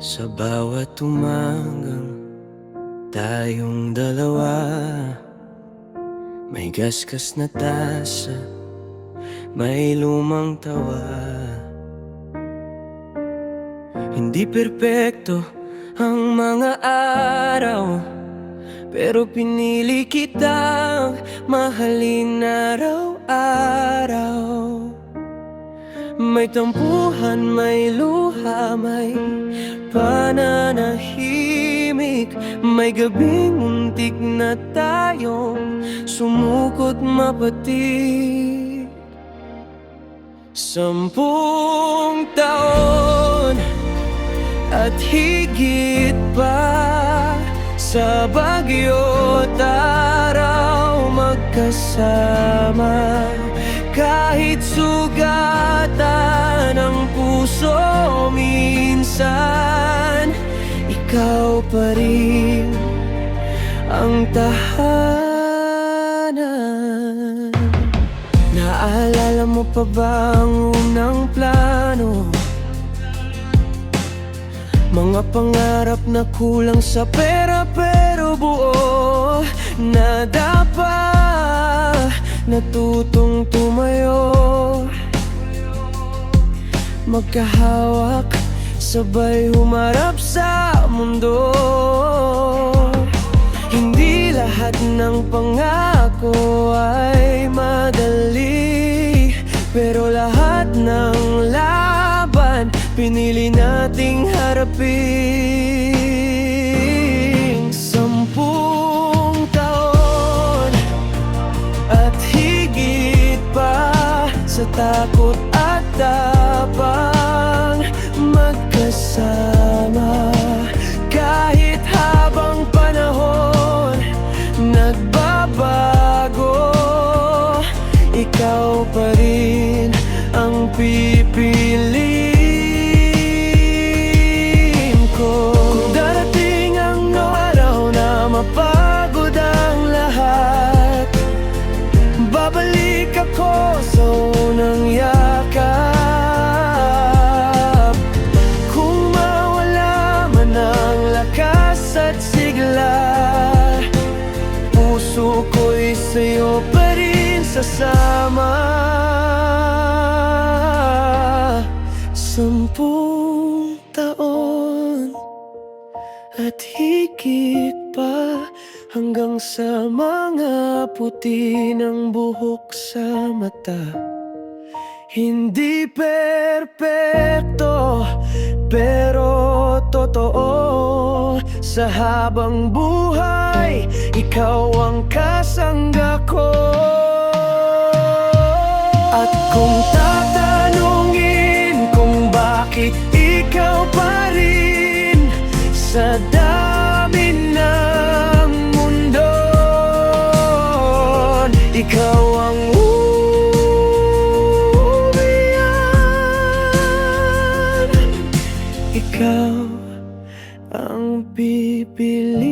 Sa bawat umagang tayong dalawa, may gasgas na tasa, may lumang tawa. Hindi perpekto ang mga araw, pero pinili kitang mahalin araw-araw. May tampuhan, may luha, may pananahimik, may gabing muntik na tayong sumukot mapatik. 10 taon at higit pa, sa bagyo't araw magkasama. Kahit sugatan ang puso minsan, ikaw pa rin ang tahanan. Naalala mo pa ba ang unang plano? Mga pangarap na kulang sa pera pero buo na dapat natutong tumayo. Magkahawak, sabay humarap sa mundo. Hindi lahat ng pangako ay madali, pero lahat ng laban pinili nating harapin. 10 taon at higit pa, sa takot at tapang magkasama. Kahit habang panahon nagbabago, ikaw pa rin ang pipiliin ko. Kung darating ang araw na mapagod ang lahat, babalik ako sa unang yakap. Kung mawala man ang lakas at sigla, puso ko'y sa'yo pa rin sasama. 10 taon at higit pa, hanggang sa mga puti ng buhok sa mata. Hindi perpekto, pero totoo. Sa habang buhay, ikaw ang kasangga ko. At kung tatanungin kung bakit ikaw pa rin sa dami ng mundo, ikaw ang umiyan, ikaw ang pipiliin